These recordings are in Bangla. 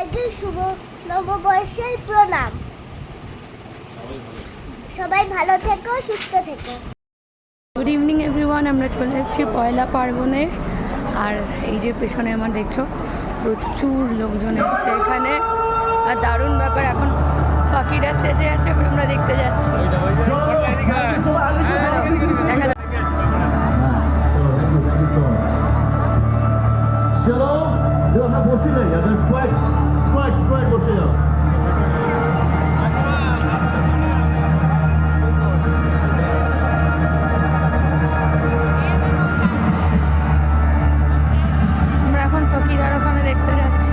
সবাইকে শুভ নববর্ষের প্রণাম। সবাই ভালো থেকো, সুস্থ থেকো। গুড ইভিনিং এভরিওয়ান, আমরা চলে এসেছি পয়লা পার্বণে। আর এই যে পেছনে আমার দেখছো প্রচুর লোকজন এসছে এখানে। আর দারুণ ব্যাপার, এখন পাখিরা স্টেজে আছে, এবার আমরা দেখতে যাচ্ছি। চলো আমরা বসে যাই, স্কোয়াড বসে যাও। আমরা এখন ফকিরার ওখানে দেখতে যাচ্ছি।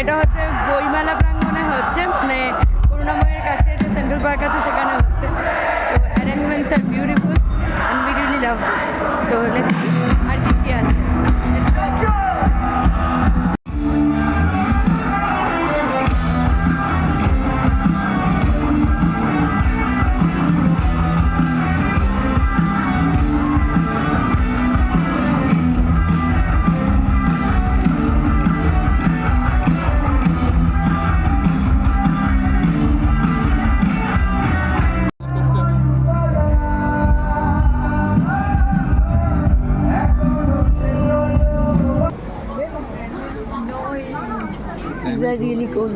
এটা হচ্ছে বইমেলা প্রাঙ্গণে হচ্ছে, মানে করুণাময়ের কাছে যে সেন্ট্রাল পার্ক আছে সেখানে হচ্ছে। তো অ্যারেঞ্জমেন্টস আর beautiful and we really love. So cool.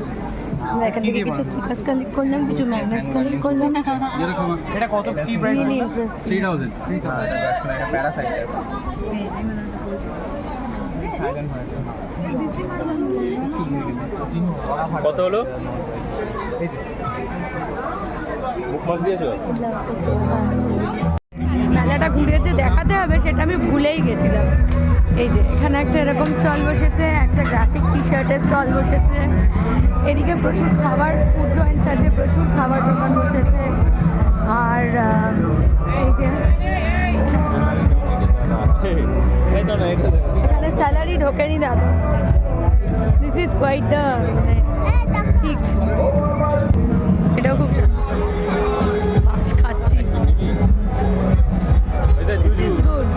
আমরা এখান থেকে কিছু স্টিকার্স কালেক্ট করলাম, কিছু ম্যাগনেটস কালেক্ট করলাম। এটা কত কি প্রাইস? Really interesting. 3000 এটা প্যারাসাইট কত হলো? বুকমার্ক দিয়েছো? মেলাটা ঘুরে যে দেখাতে হবে সেটা আমি ভুলেই গেছিলাম। এই যে এখানে একটা এরকম স্টল বসেছে, একটা গ্রাফিক টি শার্টের স্টল বসেছে, এদিকে প্রচুর খাবার ফুড জয়েন্টস আছে, প্রচুর খাবার দোকান বসেছে। আর এই যে এখানে স্যালারি ঢোকেনি দাদা। দিস ইজ কোয়াইট দ্য ঠিক। এটাও খুব মাছ খাচ্ছি। This is good.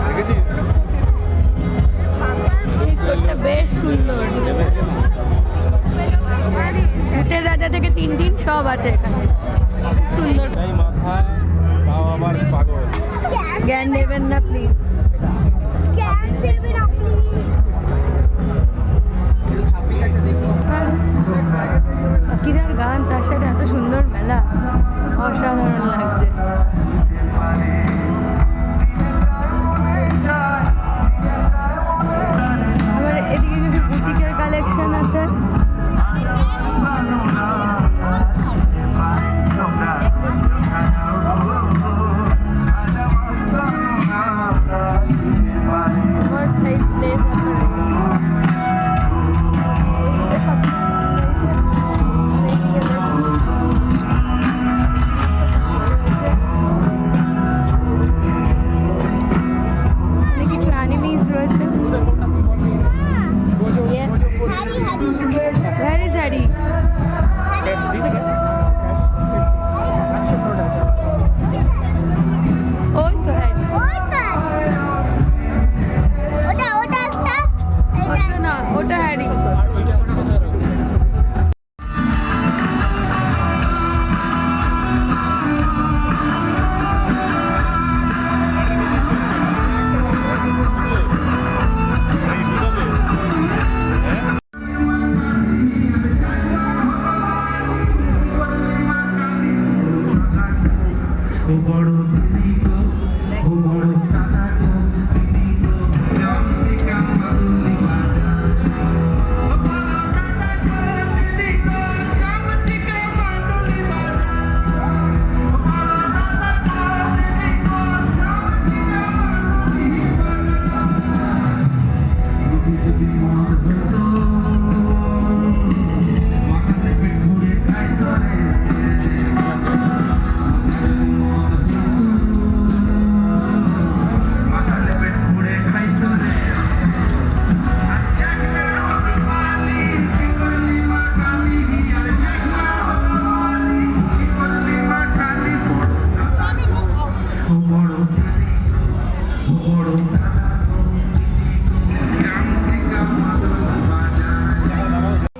এই স্টোরটা বেশ সুন্দর। ভূতের রাজা থেকে 3 সব আছে এখানে, সুন্দর। এই মাথায় তাও আবার পাগল। জ্ঞান দেবেন না প্লিজ। পাখিরার গান, তার সাথে এত সুন্দর মেলা, অসাধারণ লাগছে। আবার এদিকে কিছু বুটিকের কালেকশন আছে। Oversized place কিছু অ্যানিমিস রয়েছে। Yes. Where is Harry? ওই তো Harry। ওটা না, ওটা হ্যারি।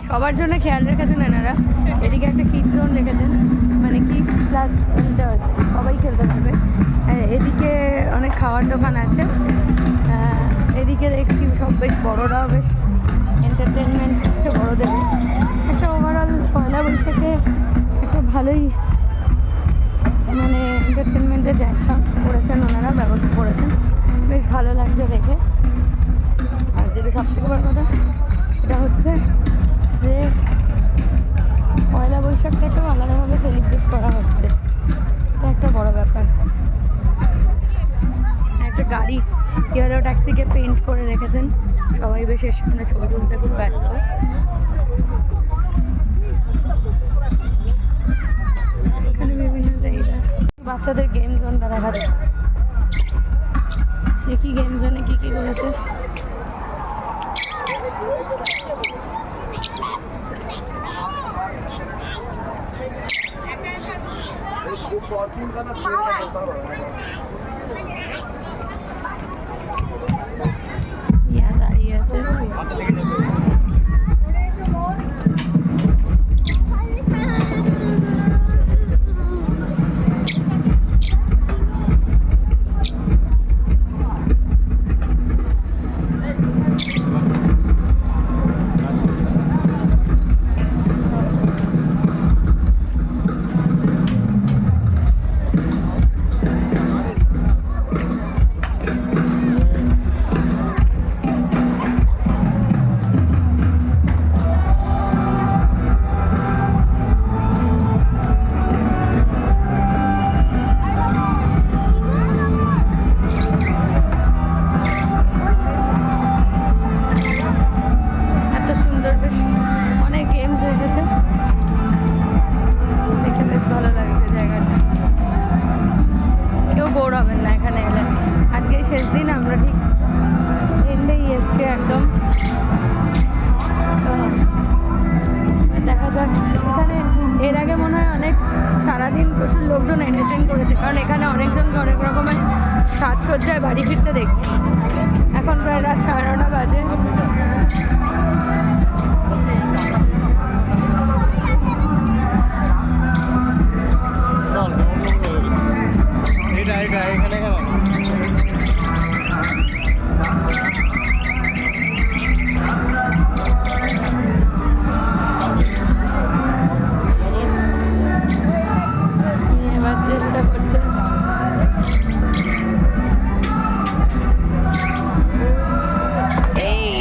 সবার জন্য খেয়াল রেখেছেন এনারা। এদিকে একটা কিডস জোন রেখেছেন, মানে কিডস প্লাস এল্ডার্স সবাই খেলতে পারবে। এদিকে অনেক খাওয়ার দোকান আছে। এদিকে দেখছি সব বেশ বড়রাও বেশ এন্টারটেনমেন্ট হচ্ছে বড়দের। একটা ওভারঅল পয়লা বৈশাখে একটা ভালোই মানে এন্টারটেনমেন্টের জায়গা করেছেন ওনারা, ব্যবস্থা করেছেন, বেশ ভালো লাগছে দেখে। আর যেটা সবথেকে বড় কথা সেটা হচ্ছে যে পয়লা বৈশাখটাকেও আলাদাভাবে সেলিব্রেট করা হচ্ছে, এটা একটা বড় ব্যাপার। একটা গাড়ি হিয়ারো ট্যাক্সিকে পেন্ট করে রেখেছেন, সবাই বেশ এর সামনে ছবি তুলতে খুব ব্যস্ত। এখানে বিভিন্ন জায়গা বাচ্চাদের গেম জোনটা দেখা যায়। দেখি গেম জোনে কী কী রয়েছে। দাঁড়িয়ে আছে। এখানে এলে। আজকে শেষ দিন, আমরা ঠিক এন্ডেই এসছি একদম। তো দেখা যাক। এখানে এর আগে মনে হয় অনেক সারাদিন প্রচুর লোকজন এন্টারটেন করেছে, কারণ এখানে অনেকজনকে অনেক রকমের সাজসজ্জায় বাড়ি ফিরতে দেখছি। এখন প্রায় রাত 9:30 বাজে। এখানে এবার চেষ্টা করছে। এই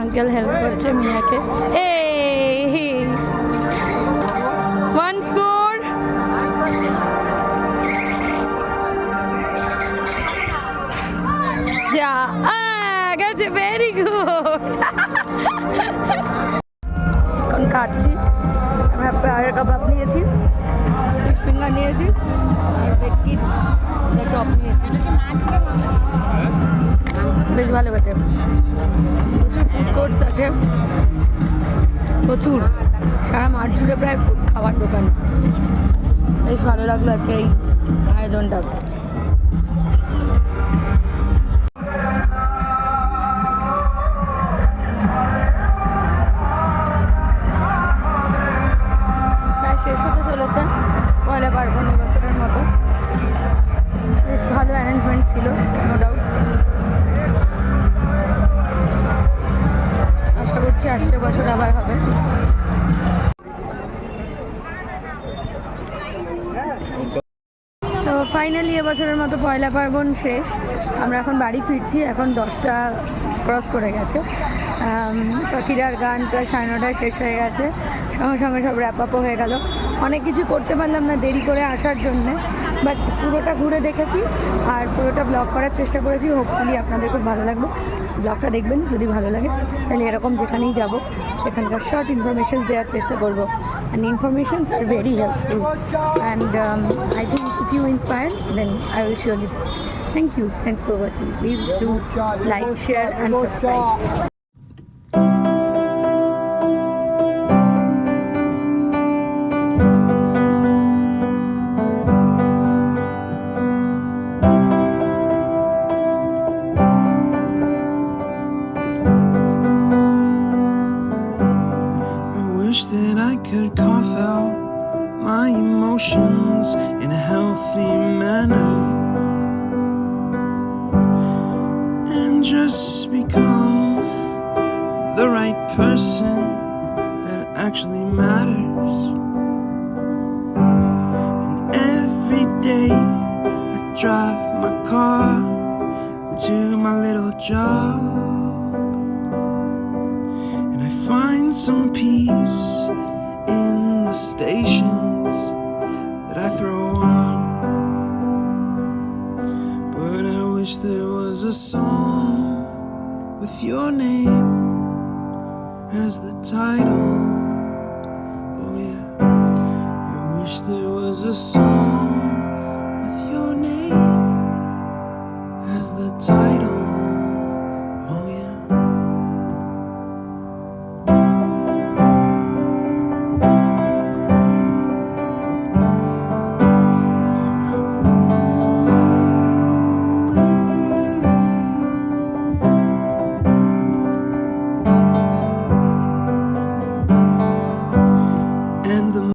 আঙ্কেল হেল্প করছে মিয়াকে। এই ওয়ান্স মোর। যা গেছে, ভেরি গুড। এখন কাটছি। আমরা পায়ের কাবাব নিয়েছি, ফিশ ফিঙ্গার নিয়েছি, ভেটকির চপ নিয়েছি। বেশ ভালো খেতে। প্রচুর ফুড কোর্টস আছে, প্রচুর, সারা মাঠ জুড়ে প্রায় খাবার দোকান। বেশ ভালো লাগলো আজকের এই আয়োজনটা। প্রায় শেষ হতে চলেছে পয়লা পার্বণ বছরের মতো। বেশ ভালো অ্যারেঞ্জমেন্ট ছিল, নো ডাউট। আশা করছি আসছে বছর আবার হবে। তো ফাইনালি এবছরের মতো পয়লা পার্বণ শেষ। আমরা এখন বাড়ি ফিরছি। এখন 10টা ক্রস করে গেছে। পাখিরার গান প্রায় 9:30 শেষ হয়ে গেছে। সঙ্গে সঙ্গে সব র্যাপ আপও হয়ে গেল। অনেক কিছু করতে পারলাম না দেরি করে আসার জন্যে, বাট পুরোটা ঘুরে দেখেছি আর পুরোটা ব্লগ করার চেষ্টা করেছি। হোপফুলি আপনাদের খুব ভালো লাগবে। ব্লগটা দেখবেন, যদি ভালো লাগে তাহলে এরকম যেখানেই যাব সেখানকার শর্ট ইনফরমেশনস দেওয়ার চেষ্টা করবো। And informations are very helpful, and I think if you inspire, then I will surely. Thank you. Thanks for watching. Please do like, share and subscribe. Wish that I could cough out my emotions in a healthy manner and just become the right person that actually matters. And every day I drive my car to my little job, find some peace in the stations that I throw on. But I wish there was a song with your name as the title. Oh yeah, I wish there was a song with your name as the title.